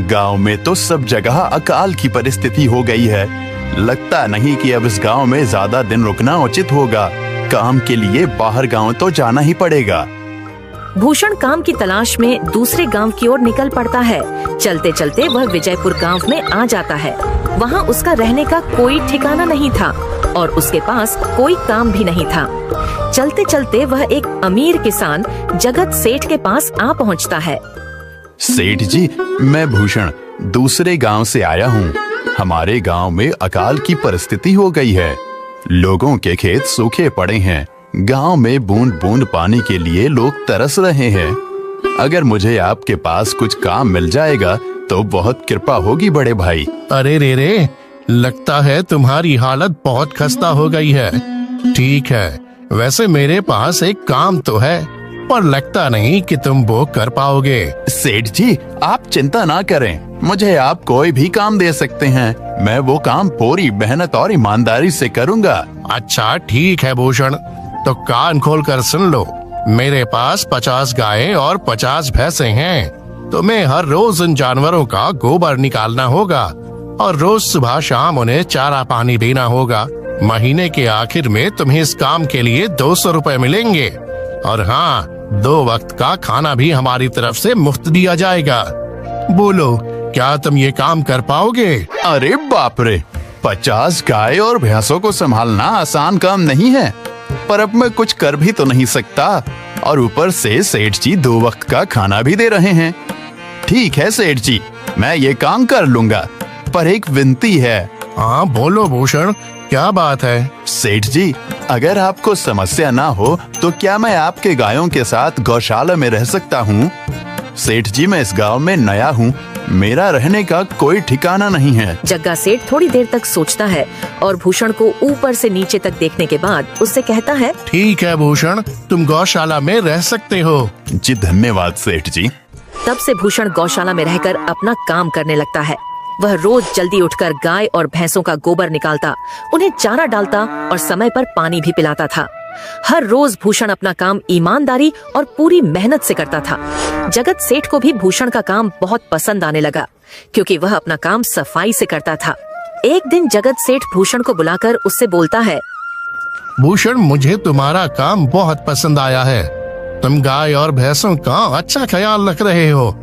गांव में तो सब जगह अकाल की परिस्थिति हो गई है। लगता नहीं कि अब इस गांव में ज्यादा दिन रुकना उचित होगा। काम के लिए बाहर गांव तो जाना ही पड़ेगा। भूषण काम की तलाश में दूसरे गांव की ओर निकल पड़ता है। चलते चलते वह विजयपुर गांव में आ जाता है। वहां उसका रहने का कोई ठिकाना नहीं था और उसके पास कोई काम भी नहीं था। चलते चलते वह एक अमीर किसान जगत सेठ के पास आ पहुंचता है। सेठ जी, मैं भूषण दूसरे गांव से आया हूँ। हमारे गांव में अकाल की परिस्थिति हो गई है। लोगों के खेत सूखे पड़े हैं। गांव में बूंद बूंद पानी के लिए लोग तरस रहे हैं। अगर मुझे आपके पास कुछ काम मिल जाएगा तो बहुत कृपा होगी बड़े भाई। अरे रे, लगता है तुम्हारी हालत बहुत खस्ता हो गई है। ठीक है, वैसे मेरे पास एक काम तो है, पर लगता नहीं कि तुम वो कर पाओगे। सेठ जी, आप चिंता ना करें। मुझे आप कोई भी काम दे सकते हैं। मैं वो काम पूरी मेहनत और ईमानदारी से करूँगा। अच्छा ठीक है भूषण, तो कान खोल कर सुन लो। मेरे पास 50 गायें और 50 भैंसें हैं। तुम्हें हर रोज इन जानवरों का गोबर निकालना होगा और रोज सुबह शाम उन्हें चारा पानी देना होगा। महीने के आखिर में तुम्हें इस काम के लिए 200 रुपए मिलेंगे और हाँ, 2 वक्त का खाना भी हमारी तरफ से मुफ्त दिया जाएगा। बोलो, क्या तुम ये काम कर पाओगे? अरे बाप रे, 50 गाय और भैंसों को संभालना आसान काम नहीं है, पर अब मैं कुछ कर भी तो नहीं सकता। और ऊपर से सेठ जी 2 वक्त का खाना भी दे रहे हैं। ठीक है सेठ जी, मैं ये काम कर लूंगा, पर एक विनती है। हाँ बोलो भूषण, क्या बात है? सेठ जी, अगर आपको समस्या ना हो तो क्या मैं आपके गायों के साथ गौशाला में रह सकता हूँ? सेठ जी, मैं इस गांव में नया हूँ। मेरा रहने का कोई ठिकाना नहीं है। जग्गा सेठ थोड़ी देर तक सोचता है और भूषण को ऊपर से नीचे तक देखने के बाद उससे कहता है, ठीक है भूषण, तुम गौशाला में रह सकते हो। जी धन्यवाद सेठ जी। तब से भूषण गौशाला में रहकर अपना काम करने लगता है। वह रोज जल्दी उठकर गाय और भैंसों का गोबर निकालता, उन्हें चारा डालता और समय पर पानी भी पिलाता था। हर रोज भूषण अपना काम ईमानदारी और पूरी मेहनत से करता था। जगत सेठ को भी भूषण का काम बहुत पसंद आने लगा, क्योंकि वह अपना काम सफाई से करता था। एक दिन जगत सेठ भूषण को बुलाकर उससे बोलता है, भूषण, मुझे तुम्हारा काम बहुत पसंद आया है। तुम गाय और भैंसों का अच्छा ख्याल रख रहे हो,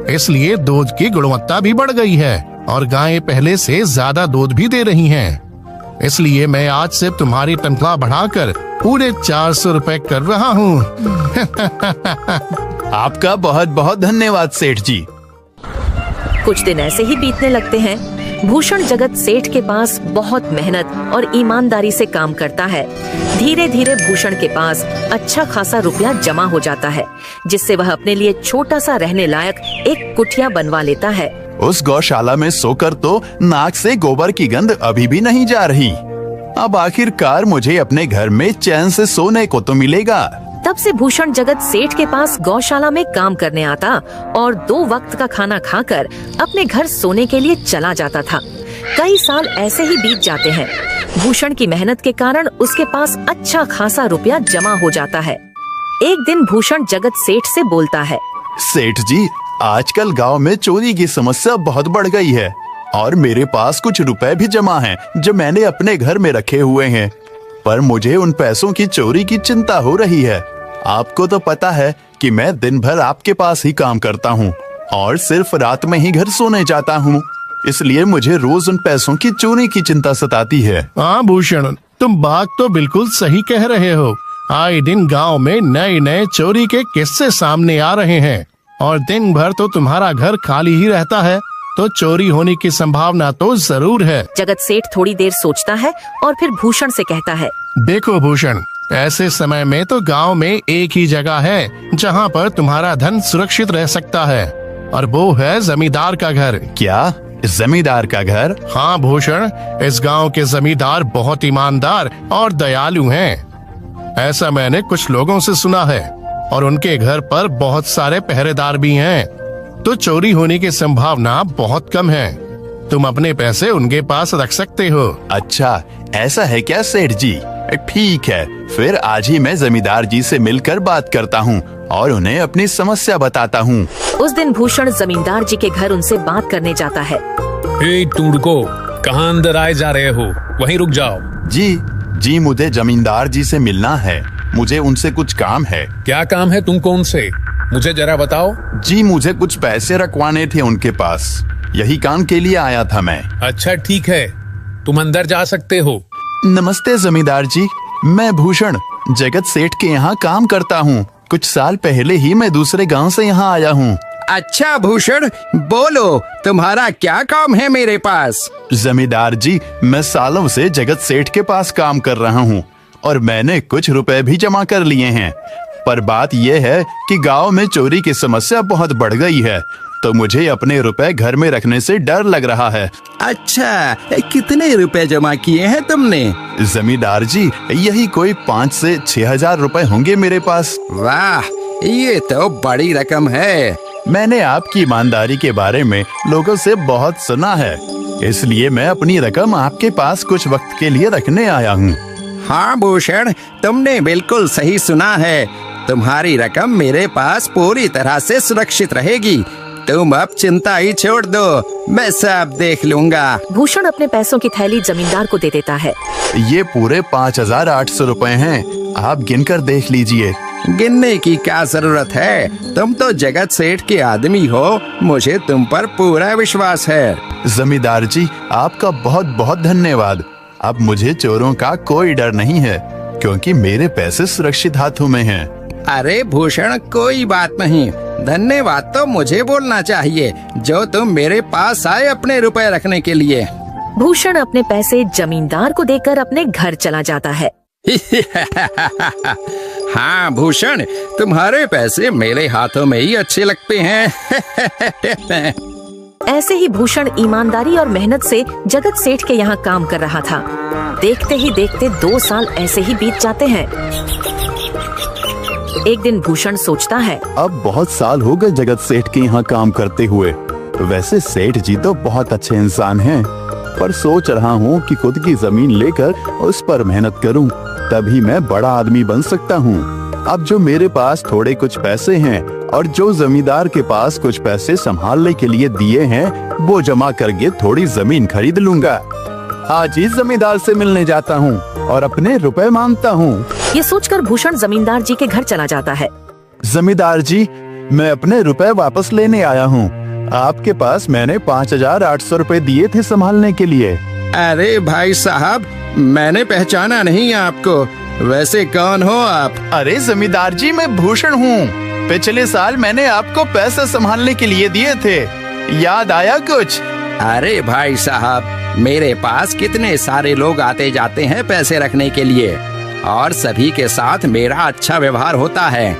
इसलिए दूध की गुणवत्ता भी बढ़ गई है और गायें पहले से ज्यादा दूध भी दे रही हैं। इसलिए मैं आज से तुम्हारी तनख्वाह बढ़ाकर पूरे 400 रुपए कर रहा हूँ। आपका बहुत बहुत धन्यवाद सेठ जी। कुछ दिन ऐसे ही बीतने लगते हैं। भूषण जगत सेठ के पास बहुत मेहनत और ईमानदारी से काम करता है। धीरे धीरे भूषण के पास अच्छा खासा रुपया जमा हो जाता है, जिससे वह अपने लिए छोटा सा रहने लायक एक कुटिया बनवा लेता है। उस गौशाला में सोकर तो नाक से गोबर की गंध अभी भी नहीं जा रही। अब आखिरकार मुझे अपने घर में चैन से सोने को तो मिलेगा। तब से भूषण जगत सेठ के पास गौशाला में काम करने आता और 2 वक्त का खाना खाकर अपने घर सोने के लिए चला जाता था। कई साल ऐसे ही बीत जाते हैं। भूषण की मेहनत के कारण उसके पास अच्छा खासा रुपया जमा हो जाता है। एक दिन भूषण जगत सेठ से बोलता है, सेठ जी, आजकल गांव में चोरी की समस्या बहुत बढ़ गई है और मेरे पास कुछ रुपए भी जमा हैं जो मैंने अपने घर में रखे हुए हैं, पर मुझे उन पैसों की चोरी की चिंता हो रही है। आपको तो पता है कि मैं दिन भर आपके पास ही काम करता हूँ और सिर्फ रात में ही घर सोने जाता हूँ, इसलिए मुझे रोज उन पैसों की चोरी की चिंता सताती है। हाँ भूषण, तुम बात तो बिल्कुल सही कह रहे हो। आए दिन गांव में नए नए चोरी के किस्से सामने आ रहे हैं और दिन भर तो तुम्हारा घर खाली ही रहता है, तो चोरी होने की संभावना तो जरूर है। जगत सेठ थोड़ी देर सोचता है और फिर भूषण से कहता है, देखो भूषण, ऐसे समय में तो गांव में एक ही जगह है जहां पर तुम्हारा धन सुरक्षित रह सकता है, और वो है जमींदार का घर। क्या जमींदार का घर? हाँ भूषण, इस गांव के जमींदार बहुत ईमानदार और दयालु हैं। ऐसा मैंने कुछ लोगों से सुना है और उनके घर पर बहुत सारे पहरेदार भी हैं, तो चोरी होने की संभावना बहुत कम है। तुम अपने पैसे उनके पास रख सकते हो। अच्छा, ऐसा है क्या सेठ जी? ठीक है, फिर आज ही मैं जमींदार जी से मिलकर बात करता हूँ और उन्हें अपनी समस्या बताता हूँ। उस दिन भूषण जमींदार जी के घर उनसे बात करने जाता है। तुम रुको, कहाँ अंदर आए जा रहे हो? वहीं रुक जाओ। जी, मुझे जमींदार जी से मिलना है। मुझे उनसे कुछ काम है। क्या काम है तुमको उनसे? मुझे जरा बताओ। जी, मुझे कुछ पैसे रखवाने थे उनके पास, यही काम के लिए आया था मैं। अच्छा ठीक है, तुम अंदर जा सकते हो। नमस्ते जमींदार जी, मैं भूषण जगत सेठ के यहाँ काम करता हूँ। कुछ साल पहले ही मैं दूसरे गांव से यहाँ आया हूँ। अच्छा भूषण, बोलो तुम्हारा क्या काम है मेरे पास? जमींदार जी, मैं सालों से जगत सेठ के पास काम कर रहा हूँ और मैंने कुछ रुपए भी जमा कर लिए हैं। पर बात यह है कि गांव में चोरी की समस्या बहुत बढ़ गई है, तो मुझे अपने रुपए घर में रखने से डर लग रहा है। अच्छा, कितने रुपए जमा किए हैं तुमने? जमींदार जी, यही कोई 5 से 6 हजार रुपए होंगे मेरे पास। वाह, ये तो बड़ी रकम है। मैंने आपकी ईमानदारी के बारे में लोगों से बहुत सुना है, इसलिए मैं अपनी रकम आपके पास कुछ वक्त के लिए रखने आया हूँ। हाँ भूषण, तुमने बिल्कुल सही सुना है। तुम्हारी रकम मेरे पास पूरी तरह से सुरक्षित रहेगी। तुम अब चिंता ही छोड़ दो, मैं सब देख लूंगा। भूषण अपने पैसों की थैली जमींदार को दे देता है। ये पूरे 5,800 रुपए हैं, आप गिनकर देख लीजिए। गिनने की क्या जरूरत है? तुम तो जगत सेठ के आदमी हो, मुझे तुम पर पूरा विश्वास है। जमींदार जी, आपका बहुत बहुत धन्यवाद। अब मुझे चोरों का कोई डर नहीं है, क्योंकि मेरे पैसे सुरक्षित हाथों में हैं। अरे भूषण, कोई बात नहीं, धन्यवाद तो मुझे बोलना चाहिए, जो तुम मेरे पास आए अपने रुपए रखने के लिए। भूषण अपने पैसे जमींदार को देकर अपने घर चला जाता है। हाँ भूषण, तुम्हारे पैसे मेरे हाथों में ही अच्छे लगते हैं। ऐसे ही भूषण ईमानदारी और मेहनत से जगत सेठ के यहाँ काम कर रहा था। देखते ही देखते 2 साल ऐसे ही बीत जाते हैं। एक दिन भूषण सोचता है, अब बहुत साल हो गए जगत सेठ के यहाँ काम करते हुए। वैसे सेठ जी तो बहुत अच्छे इंसान हैं, पर सोच रहा हूँ कि खुद की जमीन लेकर उस पर मेहनत करूँ, तभी मैं बड़ा आदमी बन सकता हूँ। अब जो मेरे पास थोड़े कुछ पैसे हैं और जो जमींदार के पास कुछ पैसे संभालने के लिए दिए हैं, वो जमा करके थोड़ी जमीन खरीद लूंगा। आज ही जमींदार से मिलने जाता हूँ और अपने रुपए मांगता हूँ। ये सोचकर भूषण जमींदार जी के घर चला जाता है। जमींदार जी, मैं अपने रुपए वापस लेने आया हूँ। आपके पास मैंने 5,800 रुपए दिए थे संभालने के लिए। अरे भाई साहब, मैंने पहचाना नहीं आपको। वैसे कौन हो आप? अरे जमींदार जी, मैं भूषण हूँ। पिछले साल मैंने आपको पैसे संभालने के लिए दिए थे, याद आया कुछ? अरे भाई साहब, मेरे पास कितने सारे लोग आते जाते हैं पैसे रखने के लिए, और सभी के साथ मेरा अच्छा व्यवहार होता है।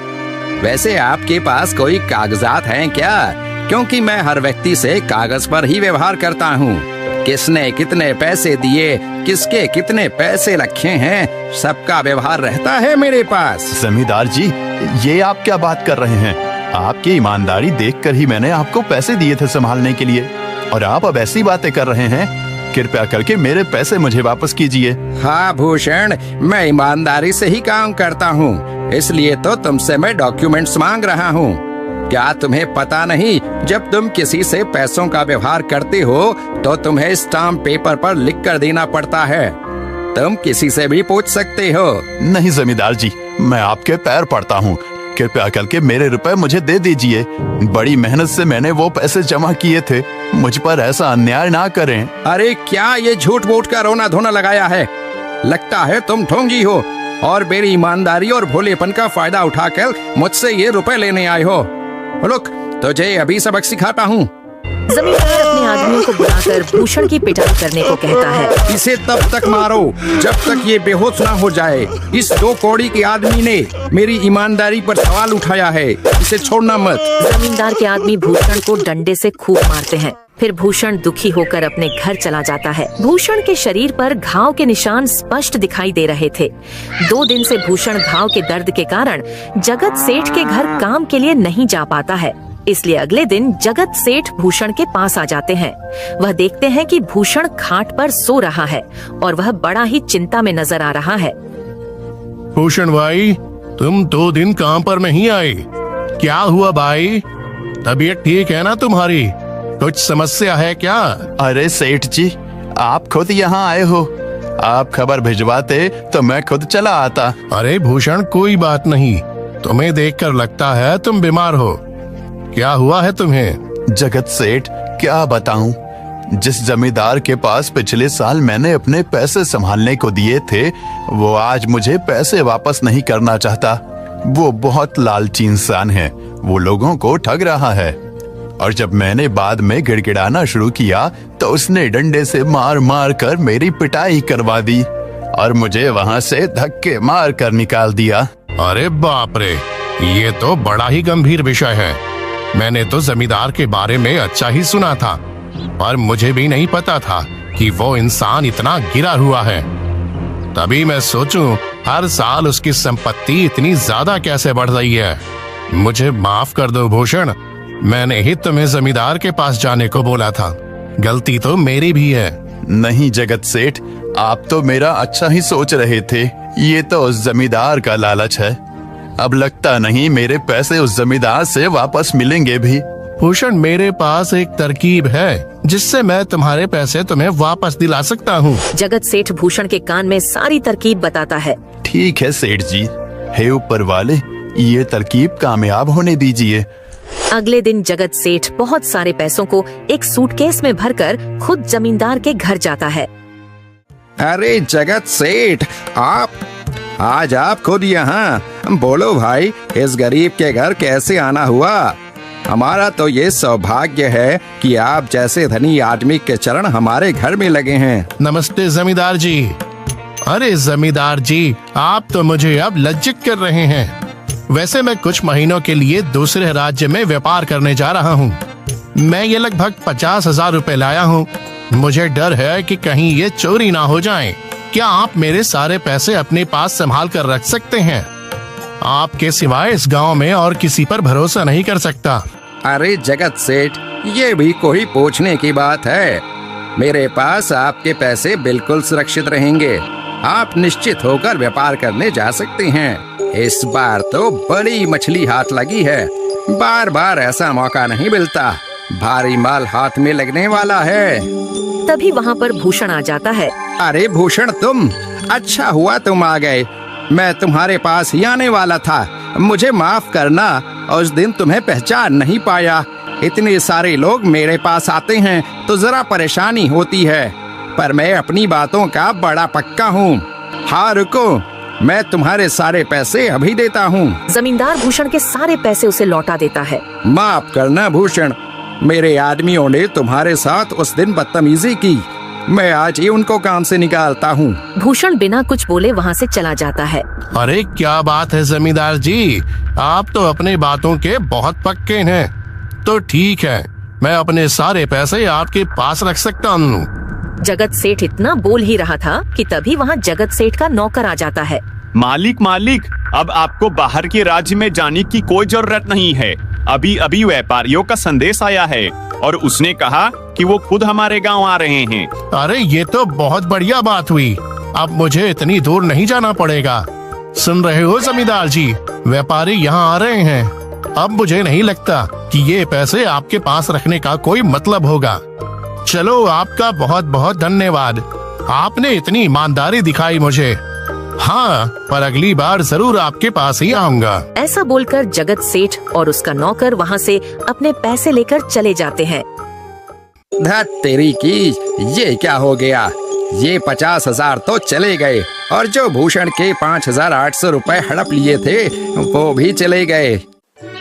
वैसे आपके पास कोई कागजात हैं क्या? क्योंकि मैं हर व्यक्ति से कागज पर ही व्यवहार करता हूँ। किसने कितने पैसे दिए, किसके कितने पैसे रखे हैं, सबका व्यवहार रहता है मेरे पास। जमींदार जी, ये आप क्या बात कर रहे हैं? आपकी ईमानदारी देखकर ही मैंने आपको पैसे दिए थे संभालने के लिए, और आप अब ऐसी बातें कर रहे हैं। कृपया करके मेरे पैसे मुझे वापस कीजिए। हाँ भूषण, मैं ईमानदारी से ही काम करता हूँ, इसलिए तो तुमसे मैं डॉक्यूमेंट्स मांग रहा हूँ। क्या तुम्हें पता नहीं, जब तुम किसी से पैसों का व्यवहार करते हो तो तुम्हें स्टाम्प पेपर पर लिख कर देना पड़ता है। तुम किसी से भी पूछ सकते हो। नहीं जमींदार जी, मैं आपके पैर पड़ता हूँ, कृपया करके मेरे रुपए मुझे दे दीजिए। बड़ी मेहनत से मैंने वो पैसे जमा किए थे, मुझ पर ऐसा अन्याय ना करें। अरे क्या ये झूठ मूठ का रोना धोना लगाया है? लगता है तुम ढोंगी हो और मेरी ईमानदारी और भोलेपन का फायदा उठाकर मुझसे ये रुपए लेने आए हो। रुक, तुझे अभी सबक सिखाता हूँ। जमींदार अपने आदमियों को बुलाकर भूषण की पिटाई करने को कहता है। इसे तब तक मारो जब तक ये बेहोश ना हो जाए। इस 2 कौड़ी के आदमी ने मेरी ईमानदारी पर सवाल उठाया है, इसे छोड़ना मत। जमींदार के आदमी भूषण को डंडे से खूब मारते हैं। फिर भूषण दुखी होकर अपने घर चला जाता है। भूषण के शरीर पर घाव के निशान स्पष्ट दिखाई दे रहे थे। 2 दिन से भूषण घाव के दर्द के कारण जगत सेठ के घर काम के लिए नहीं जा पाता है। इसलिए अगले दिन जगत सेठ भूषण के पास आ जाते हैं। वह देखते हैं कि भूषण खाट पर सो रहा है और वह बड़ा ही चिंता में नजर आ रहा है। भूषण भाई, तुम 2 दिन काम पर नहीं आए, क्या हुआ भाई? तबीयत ठीक है ना तुम्हारी? कुछ समस्या है क्या? अरे सेठ जी, आप खुद यहाँ आए हो। आप खबर भिजवाते तो मैं खुद चला आता। अरे भूषण, कोई बात नहीं, तुम्हें देखकर लगता है तुम बीमार हो। क्या हुआ है तुम्हें? जगत सेठ, क्या बताऊं, जिस जमींदार के पास पिछले साल मैंने अपने पैसे संभालने को दिए थे, वो आज मुझे पैसे वापस नहीं करना चाहता। वो बहुत लालची इंसान है, वो लोगों को ठग रहा है। और जब मैंने बाद में गिड़गिड़ाना शुरू किया तो उसने डंडे से मार मार कर मेरी पिटाई करवा दी और मुझे वहां से धक्के मार कर निकाल दिया। अरे बाप रे, ये तो बड़ा ही गंभीर विषय है। मैंने तो जमींदार के बारे में अच्छा ही सुना था, पर मुझे भी नहीं पता था कि वो इंसान इतना गिरा हुआ है। तभी मैं सोचूं, हर साल उसकी संपत्ति इतनी ज्यादा कैसे बढ़ रही है। मुझे माफ कर दो भूषण, मैंने ही तुम्हें जमींदार के पास जाने को बोला था। गलती तो मेरी भी है। नहीं जगत सेठ, आप तो मेरा अच्छा ही सोच रहे थे। ये तो उस जमींदार का लालच है। अब लगता नहीं मेरे पैसे उस जमींदार से वापस मिलेंगे भी। भूषण, मेरे पास एक तरकीब है जिससे मैं तुम्हारे पैसे तुम्हें वापस दिला सकता हूँ। जगत सेठ भूषण के कान में सारी तरकीब बताता है। ठीक है सेठ जी, हे ऊपर वाले, ये तरकीब कामयाब होने दीजिए। अगले दिन जगत सेठ बहुत सारे पैसों को एक सूटकेस में भरकर खुद जमींदार के घर जाता है। अरे जगत सेठ, आज आप खुद यहाँ? बोलो भाई, इस गरीब के घर कैसे आना हुआ? हमारा तो ये सौभाग्य है कि आप जैसे धनी आदमी के चरण हमारे घर में लगे हैं। नमस्ते जमींदार जी। अरे जमींदार जी, आप तो मुझे अब लज्जित कर रहे हैं। वैसे मैं कुछ महीनों के लिए दूसरे राज्य में व्यापार करने जा रहा हूँ। मैं ये लगभग 50,000 रुपए लाया हूँ। मुझे डर है कि कहीं ये चोरी ना हो जाएं। क्या आप मेरे सारे पैसे अपने पास संभाल कर रख सकते हैं? आपके सिवाय इस गांव में और किसी पर भरोसा नहीं कर सकता। अरे जगत सेठ, ये भी कोई पूछने की बात है? मेरे पास आपके पैसे बिल्कुल सुरक्षित रहेंगे। आप निश्चित होकर व्यापार करने जा सकते हैं। इस बार तो बड़ी मछली हाथ लगी है। बार बार ऐसा मौका नहीं मिलता। भारी माल हाथ में लगने वाला है। तभी वहाँ पर भूषण आ जाता है। अरे भूषण, तुम? अच्छा हुआ तुम आ गए। मैं तुम्हारे पास ही आने वाला था। मुझे माफ करना, उस दिन तुम्हें पहचान नहीं पाया। इतने सारे लोग मेरे पास आते हैं तो जरा परेशानी होती है, पर मैं अपनी बातों का बड़ा पक्का हूँ। हाँ रुको, मैं तुम्हारे सारे पैसे अभी देता हूँ। जमींदार भूषण के सारे पैसे उसे लौटा देता है। माफ करना भूषण, मेरे आदमियों ने तुम्हारे साथ उस दिन बदतमीजी की। मैं आज ही उनको काम से निकालता हूँ। भूषण बिना कुछ बोले वहाँ से चला जाता है। अरे क्या बात है जमींदार जी, आप तो अपने बातों के बहुत पक्के हैं। तो ठीक है, मैं अपने सारे पैसे आपके पास रख सकता हूँ। जगत सेठ इतना बोल ही रहा था कि तभी वहाँ जगत सेठ का नौकर आ जाता है। मालिक, अब आपको बाहर के राज्य में जाने की कोई जरूरत नहीं है। अभी अभी व्यापारियों का संदेश आया है और उसने कहा कि वो खुद हमारे गांव आ रहे हैं। अरे ये तो बहुत बढ़िया बात हुई। अब मुझे इतनी दूर नहीं जाना पड़ेगा। सुन रहे हो जमींदार जी, व्यापारी यहाँ आ रहे हैं। अब मुझे नहीं लगता कि ये पैसे आपके पास रखने का कोई मतलब होगा। चलो, आपका बहुत बहुत धन्यवाद। आपने इतनी ईमानदारी दिखाई मुझे। हाँ, पर अगली बार जरूर आपके पास ही आऊंगा। ऐसा बोलकर जगत सेठ और उसका नौकर वहाँ से अपने पैसे लेकर चले जाते हैं। धत तेरी की, ये क्या हो गया? ये 50,000 तो चले गए और जो भूषण के 5,800 रुपए हड़प लिए थे वो भी चले गए।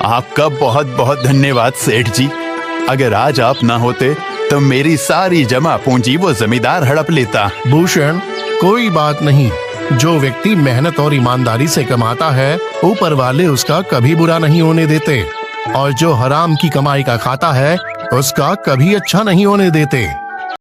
आपका बहुत बहुत धन्यवाद सेठ जी। अगर आज आप ना होते तो मेरी सारी जमा पूंजी वो जमींदार हड़प लेता। भूषण, कोई बात नहीं। जो व्यक्ति मेहनत और ईमानदारी से कमाता है, ऊपर वाले उसका कभी बुरा नहीं होने देते, और जो हराम की कमाई का खाता है उसका कभी अच्छा नहीं होने देते।